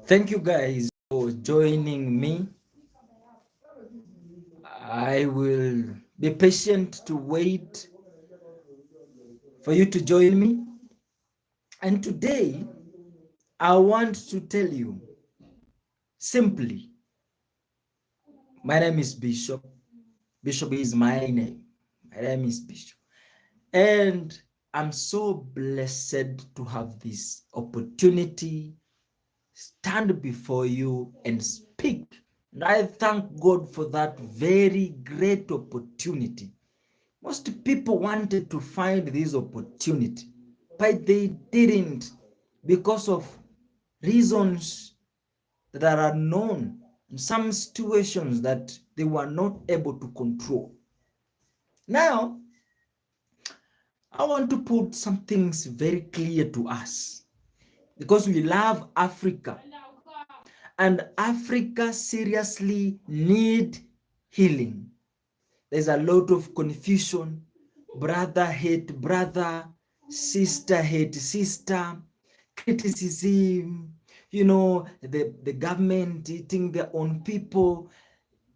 Thank you guys for joining me. I will be patient to wait for you to join me. And today, I want to tell you simply, my name is Bishop. Bishop is my name. My name is Bishop. And I'm so blessed to have this opportunity, stand before you and speak. And I thank God for that very great opportunity. Most people wanted to find this opportunity, but they didn't because of reasons that are unknown and some situations that they were not able to control. Now, I want to put some things very clear to us because we love Africa and Africa seriously need healing. There's a lot of confusion, brother hate brother, sister hate sister, criticism, the government eating their own people,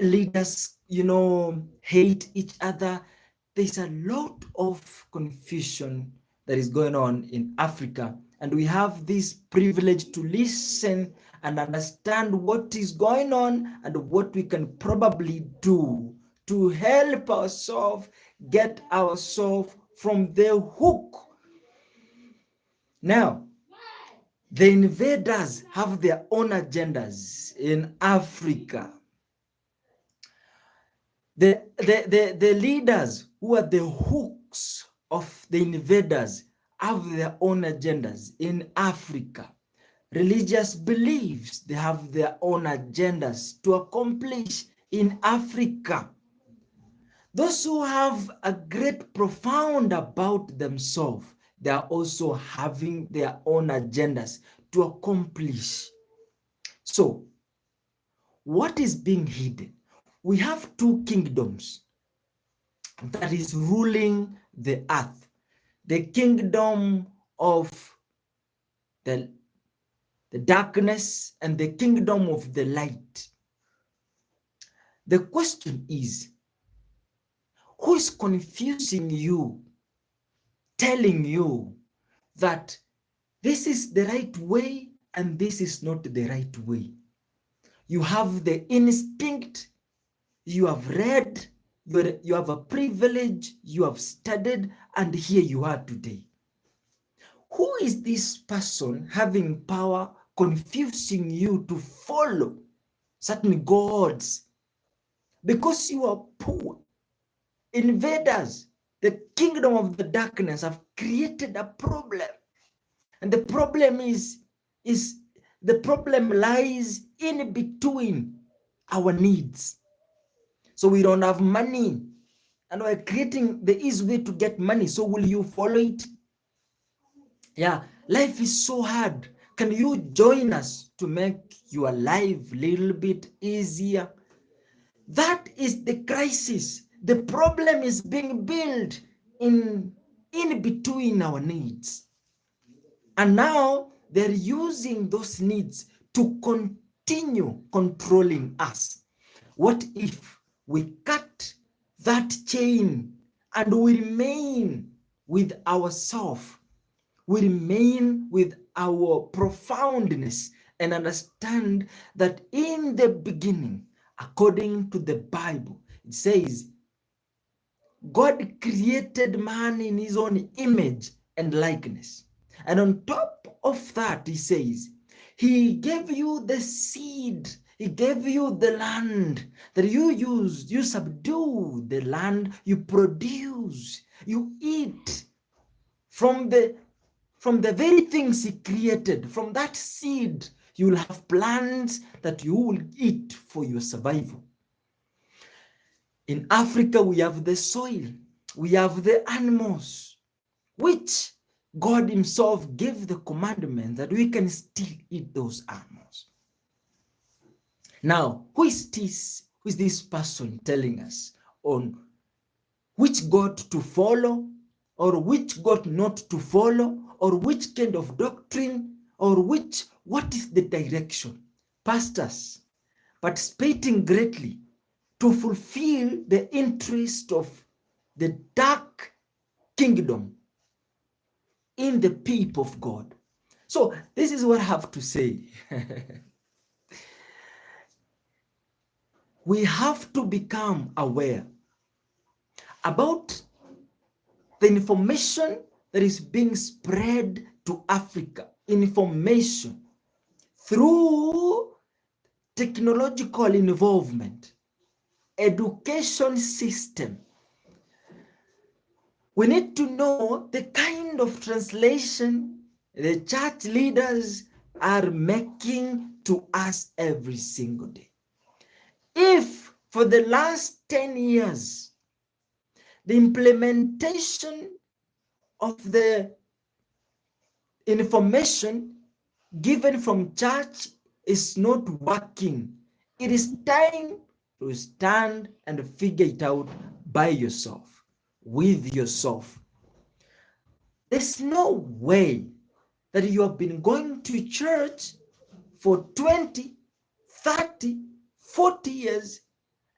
leaders, hate each other. There's a lot of confusion that is going on in Africa, and we have this privilege to listen and understand what is going on and what we can probably do to help ourselves get ourselves from the hook. Now, the invaders have their own agendas in Africa. The leaders who are the hooks of the invaders have their own agendas in Africa. Religious beliefs, they have their own agendas to accomplish in Africa. Those who have a great profound about themselves, they are also having their own agendas to accomplish. So, what is being hidden? We have two kingdoms that is ruling the earth. The kingdom of the darkness and the kingdom of the light. The question is, who is confusing you, telling you that this is the right way and this is not the right way? You have the instinct, you have read, you have a privilege, you have studied, and here you are today. Who is this person having power confusing you to follow certain gods? Because you are poor. Invaders, the kingdom of the darkness, have created a problem. And the problem is the problem lies in between our needs. So we don't have money and we're creating the easy way to get money. So will you follow it? Yeah, life is so hard. Can you join us to make your life a little bit easier? That is the crisis. The problem is being built in between our needs. And now they're using those needs to continue controlling us. What if we cut that chain and we remain with ourselves? We remain with our profoundness and understand that in the beginning, according to the Bible, it says, God created man in his own image and likeness. And on top of that, he says, he gave you the seed, he gave you the land that you use, you subdue the land, you produce, you eat from the very things he created. From that seed, you will have plants that you will eat for your survival. In Africa, we have the soil, we have the animals, which God himself gave the commandment that we can still eat those animals. Now, who is this person telling us on which God to follow or which God not to follow, or which kind of doctrine, or what is the direction. Pastors participating greatly to fulfill the interest of the dark kingdom in the people of God. So this is what I have to say. We have to become aware about the information that is being spread to Africa. Information through technological involvement, education system. We need to know the kind of translation the church leaders are making to us every single day. If for the last 10 years, the implementation of the information given from church is not working, it is time to stand and figure it out by yourself, with yourself. There's no way that you have been going to church for 20, 30, 40 years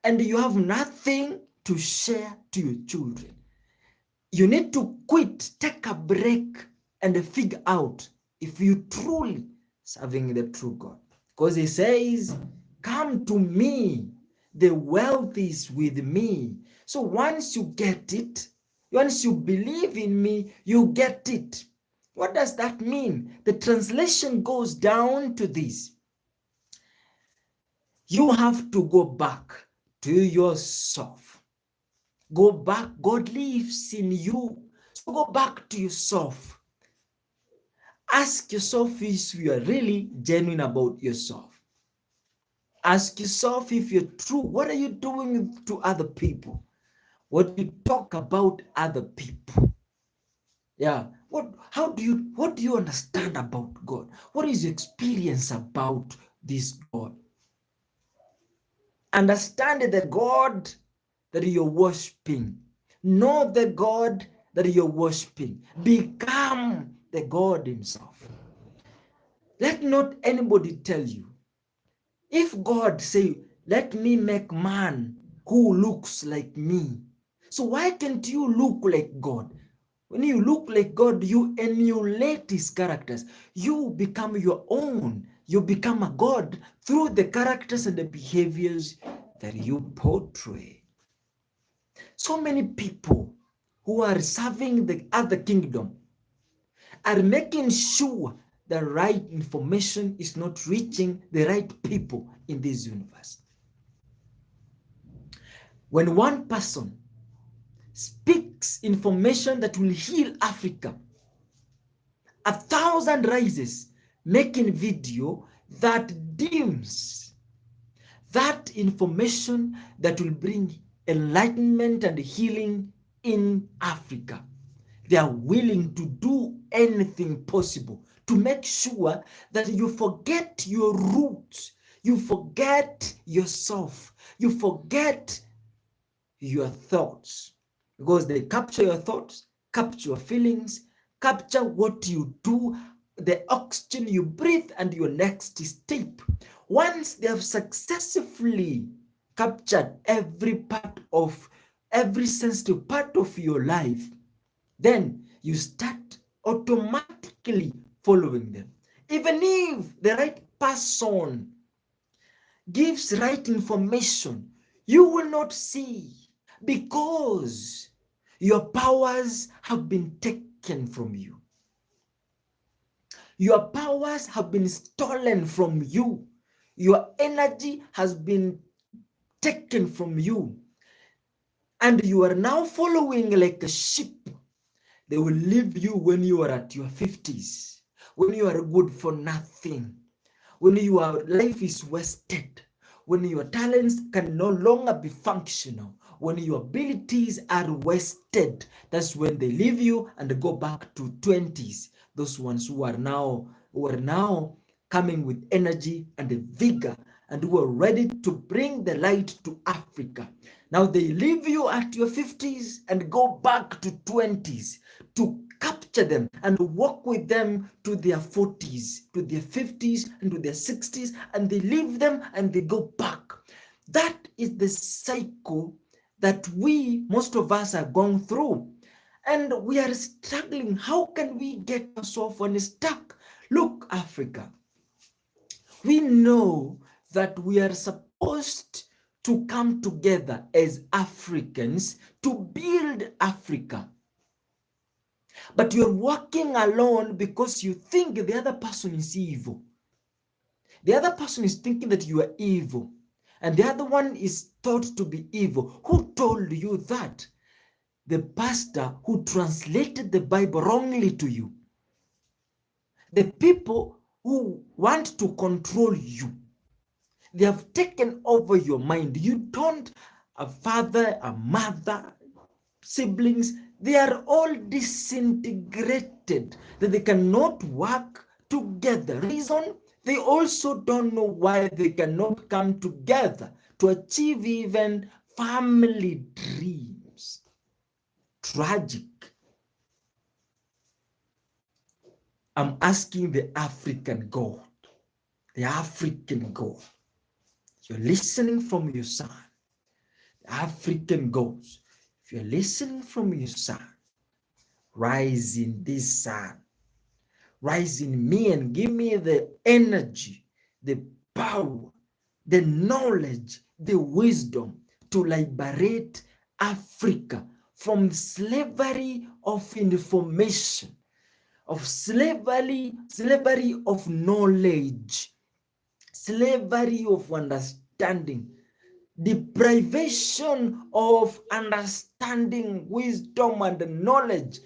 and you have nothing to share to your children. You need to quit, take a break, and figure out if you truly serving the true God. Because he says, come to me, the wealth is with me. So once you get it, once you believe in me, you get it. What does that mean? The translation goes down to this. You have to go back to yourself. Go back. God lives in you. So go back to yourself. Ask yourself if you are really genuine about yourself. Ask yourself if you're true. What are you doing to other people? What do you talk about other people? Yeah. What do you understand about God? What is your experience about this God? Understand the God that you're worshiping. Know the God that you're worshiping. Become the God himself. Let not anybody tell you. If God say, let me make man who looks like me. So why can't you look like God? When you look like God, you emulate his characters. You become your own. You become a God through the characters and the behaviors that you portray. So many people who are serving the other kingdom are making sure the right information is not reaching the right people in this universe. When one person speaks information that will heal Africa, 1,000 rises making video that dims that information that will bring enlightenment and healing in Africa. They are willing to do anything possible to make sure that you forget your roots, you forget yourself, you forget your thoughts, because they capture your thoughts, capture your feelings, capture what you do, the oxygen you breathe, and your next step. Once they have successfully captured every sensitive part of your life, then you start automatically following them. Even if the right person gives right information, you will not see, because your powers have been taken from you. Your powers have been stolen from you. Your energy has been taken from you. And you are now following like a sheep. They will leave you when you are at your 50s, when you are good for nothing, when your life is wasted, when your talents can no longer be functional, when your abilities are wasted. That's when they leave you and go back to 20s. Those ones who are now coming with energy and vigor and who are ready to bring the light to Africa. Now they leave you at your 50s and go back to 20s to capture them and walk with them to their 40s, to their 50s, and to their 60s, and they leave them and they go back. That is the cycle that most of us, are going through. And we are struggling. How can we get ourselves unstuck? Look, Africa, we know that we are supposed to come together as Africans to build Africa. But you're working alone because you think the other person is evil. The other person is thinking that you are evil, and the other one is thought to be evil. Who told you that? The pastor who translated the Bible wrongly to you. The people who want to control you. They have taken over your mind. You don't, a father, a mother, siblings, they are all disintegrated, that they cannot work together. Reason, they also don't know why they cannot come together to achieve even family dreams. Tragic. I'm asking the African God, the African God. You're listening from your son, the African God. If you're listening from your son, rise in this sun. Rise in me and give me the energy, the power, the knowledge, the wisdom to liberate Africa from slavery of information, of slavery of knowledge, slavery of understanding, deprivation of understanding, wisdom, and knowledge.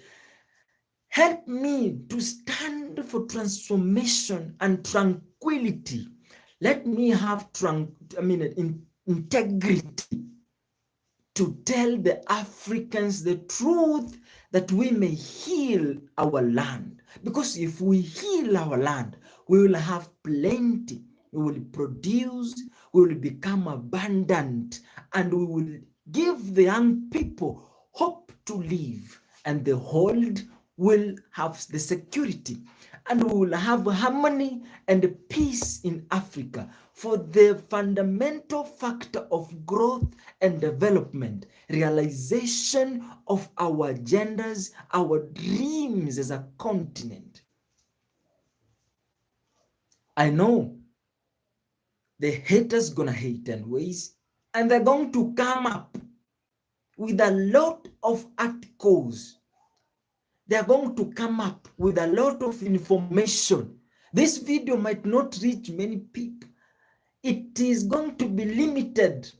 Help me to stand for transformation and tranquility. Let me have integrity to tell the Africans the truth, that we may heal our land. Because if we heal our land, we will have plenty. We will produce, we will become abundant, and we will give the young people hope to live, and the old will have the security, and we will have harmony and peace in Africa. For the fundamental factor of growth and development, realization of our agendas, our dreams as a continent. I know the haters gonna hate anyways, and they're going to come up with a lot of articles. They're going to come up with a lot of information. This video might not reach many people. It is going to be limited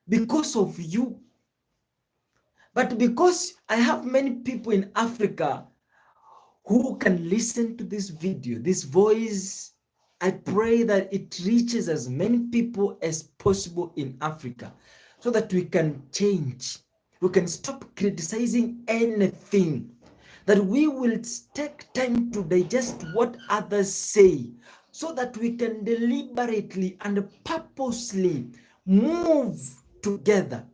because of you. But because I have many people in Africa who can listen to this video, this voice, I pray that it reaches as many people as possible in Africa so that we can change. We can stop criticizing anything, that we will take time to digest what others say, so that we can deliberately and purposely move together,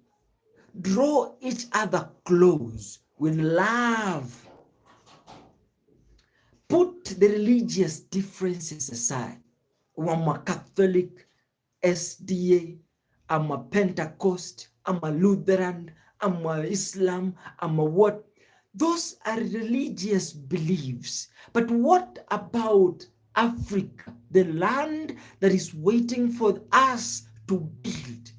draw each other close with love. Put the religious differences aside. I'm a Catholic, SDA, I'm a Pentecost, I'm a Lutheran, I'm a Islam, I'm a what? Those are religious beliefs. But what about Africa, the land that is waiting for us to build?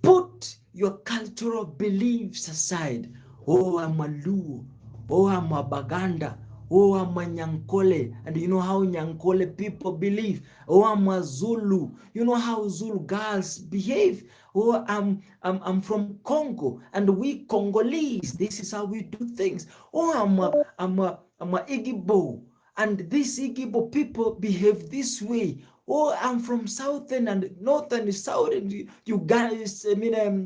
Put your cultural beliefs aside. Oh, I'm a Luo. Oh, I'm a Baganda. Oh, I'm a Nyankole. And you know how Nyankole people believe. Oh, I'm a Zulu. You know how Zulu girls behave. Oh, I'm from Congo, and we Congolese, this is how we do things. Oh, I'm a Igbo, and these Igbo people behave this way. Oh, I'm from southern and northern and southern, you guys,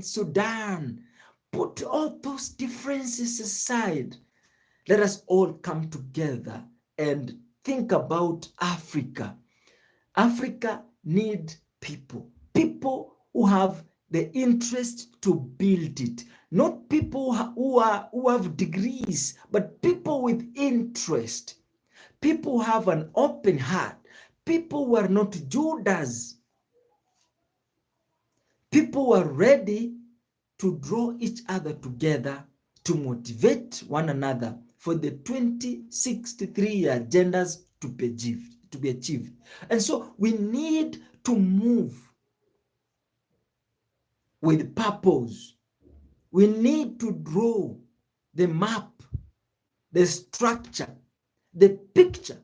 Sudan. Put all those differences aside. Let us all come together and think about Africa. Africa need people. People who have the interest to build it. Not people who have degrees, but people with interest. People who have an open heart. People who are not Judas. People who are ready to draw each other together to motivate one another for the 2063 agendas to be achieved. And so we need to move with purpose. We need to draw the map, the structure, the picture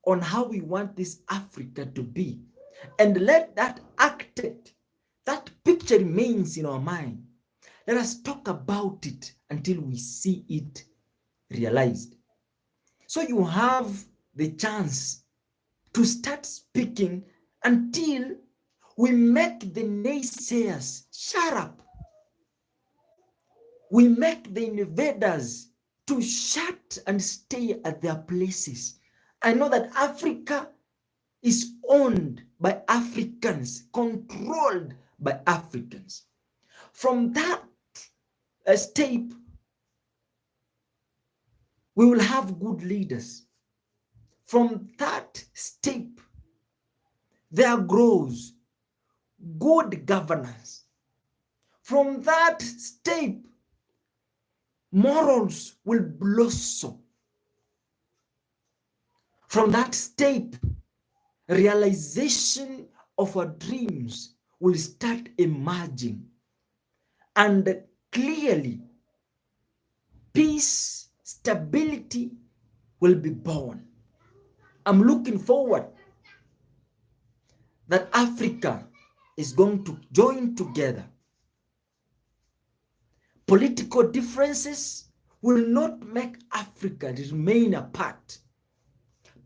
on how we want this Africa to be. And let that that picture remains in our mind. Let us talk about it until we see it realized. So you have the chance to start speaking until we make the naysayers shut up. We make the invaders to shut and stay at their places. I know that Africa is owned by Africans, controlled by Africans. From that step, we will have good leaders. From that step, there grows good governance. From that step, morals will blossom. From that step, realization of our dreams will start emerging. And clearly, peace, stability will be born. I'm looking forward that Africa is going to join together. Political differences will not make Africa remain apart.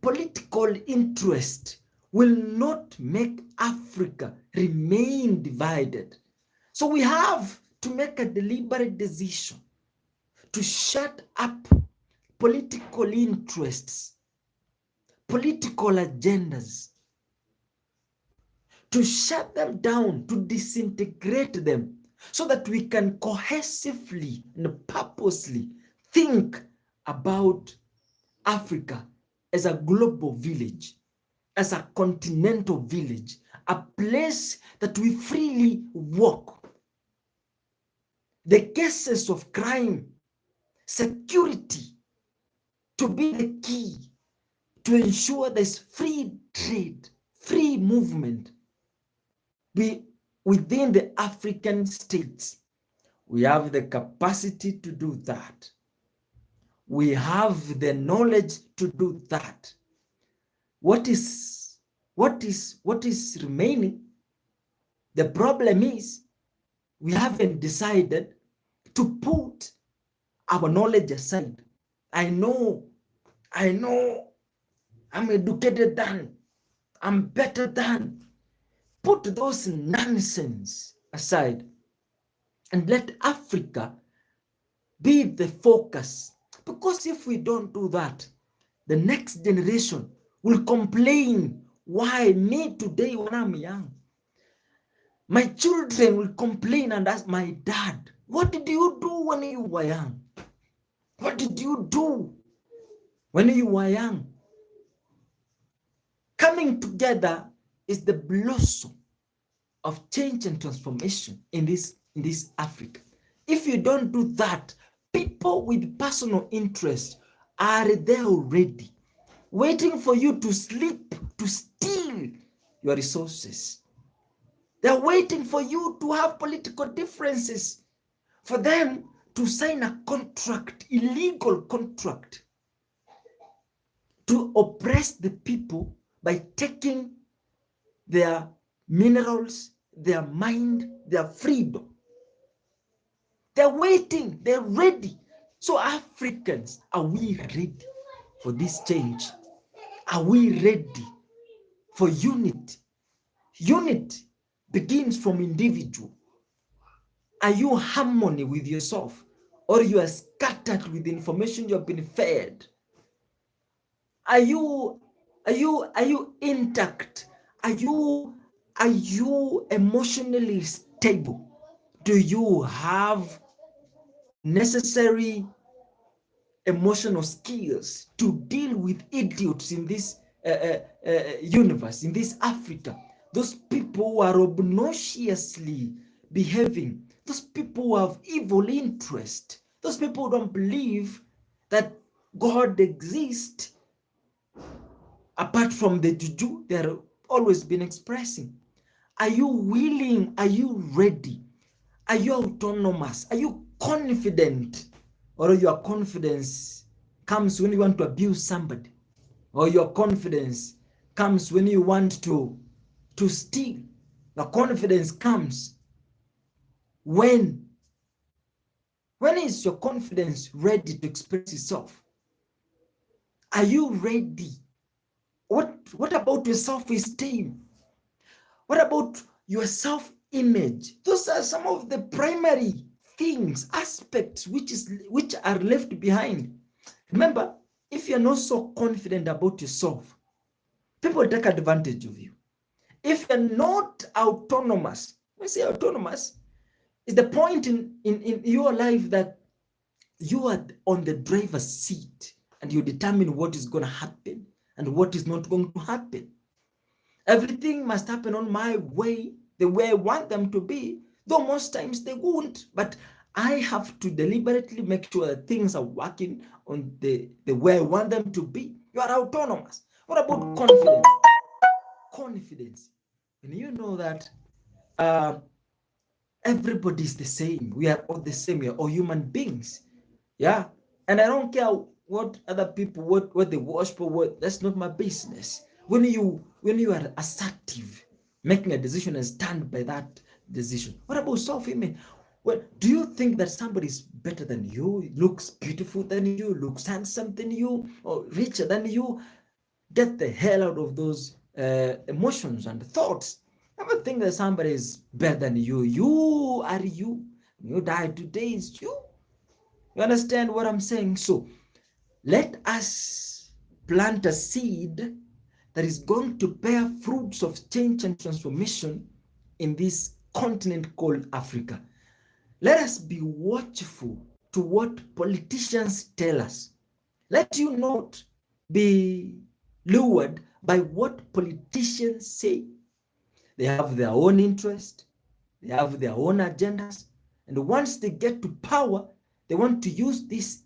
Political interest will not make Africa remain divided. So we have to make a deliberate decision to shut up political interests, political agendas, to shut them down, to disintegrate them, so that we can cohesively and purposely think about Africa as a global village, as a continental village, a place that we freely walk. The cases of crime, security, to be the key to ensure there's free trade, free movement within the African states. We have the capacity to do that. We have the knowledge to do that. What is remaining? The problem is we haven't decided to put our knowledge aside. I know I'm educated than, I'm better than. Put those nonsense aside and let Africa be the focus. Because if we don't do that, the next generation will complain, why me today when I'm young? My children will complain and ask my dad, what did you do when you were young? What did you do when you were young? Coming together is the blossom of change and transformation in this Africa. If you don't do that, people with personal interest are there already, waiting for you to sleep, to steal your resources. They're waiting for you to have political differences, for them to sign a contract, illegal contract, to oppress the people by taking their minerals, their mind, their freedom. They're waiting, they're ready. So Africans, are we ready for this change? Are we ready for unity? Unity begins from individual. Are you harmony with yourself, or you are scattered with information you have been fed? Are you intact? Are you emotionally stable? Do you have necessary emotional skills to deal with idiots in this universe, in this Africa? Those people who are obnoxiously behaving, those people who have evil interest, those people who don't believe that God exists apart from the juju they are always been expressing. Are you willing? Are you ready? Are you autonomous? Are you confident? Or your confidence comes when you want to abuse somebody? Or your confidence comes when you want to steal? The confidence comes when is your confidence ready to express itself? Are you ready? What about your self-esteem? What about your self-image? Those are some of the primary things, aspects which are left behind. Remember, if you're not so confident about yourself, people will take advantage of you. If you're not autonomous, when I say autonomous, is the point in your life that you are on the driver's seat and you determine what is going to happen and what is not going to happen. Everything must happen on my way, the way I want them to be, though most times they won't. But I have to deliberately make sure that things are working on the way I want them to be. You are autonomous. What about confidence? Confidence. And you know that everybody is the same. We are all the same. We are all human beings. Yeah. And I don't care what other people, what they worship, what, that's not my business. When you are assertive, making a decision and stand by that decision. What about self-image? Well, do you think that somebody is better than you, looks beautiful than you, looks handsome than you, or richer than you? Get the hell out of those emotions and thoughts. Never think that somebody is better than you. You are you. You die today is you. You understand what I'm saying? So let us plant a seed that is going to bear fruits of change and transformation in this continent called Africa. Let us be watchful to what politicians tell us. Let you not be lured by what politicians say. They have their own interest, they have their own agendas, and once they get to power, they want to use this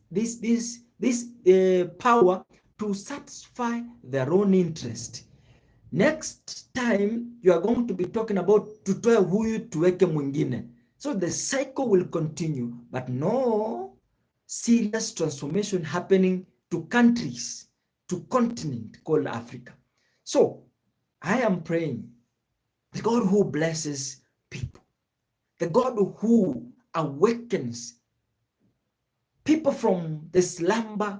power to satisfy their own interest. Next time you are going to be talking about tutoe huyu tuweke mwingine. So the cycle will continue, but no serious transformation happening to countries, to continent called Africa. So I am praying the God who blesses people, the God who awakens people from the slumber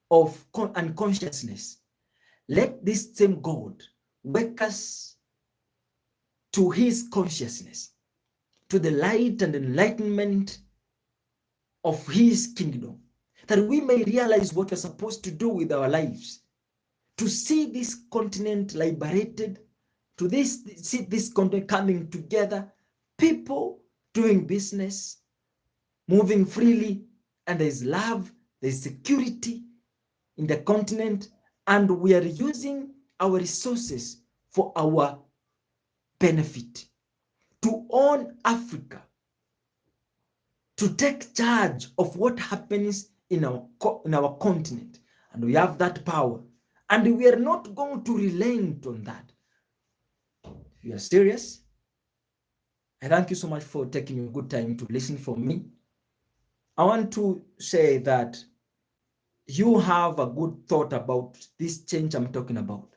of unconsciousness. Let this same God wake us to his consciousness, to the light and enlightenment of his kingdom, that we may realize what we're supposed to do with our lives, to see this continent liberated, to see this continent coming together, people doing business, moving freely, and there's love, there's security in the continent, and we are using our resources for our benefit, to own Africa, to take charge of what happens in our continent. And we have that power, and we are not going to relent on that. If you are serious, I thank you so much for taking your good time to listen for me. I want to say that you have a good thought about this change I'm talking about.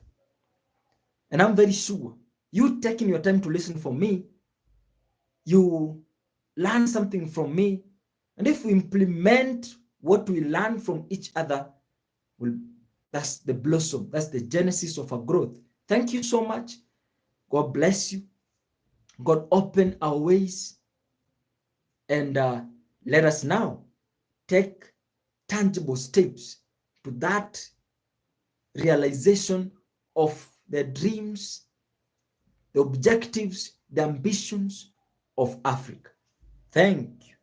And I'm very sure you taking your time to listen for me, you learn something from me. And if we implement what we learn from each other, that's the blossom, that's the genesis of our growth. Thank you so much. God bless you. God open our ways. And let us now take tangible steps to that realization of the dreams, the objectives, the ambitions of Africa. Thank you.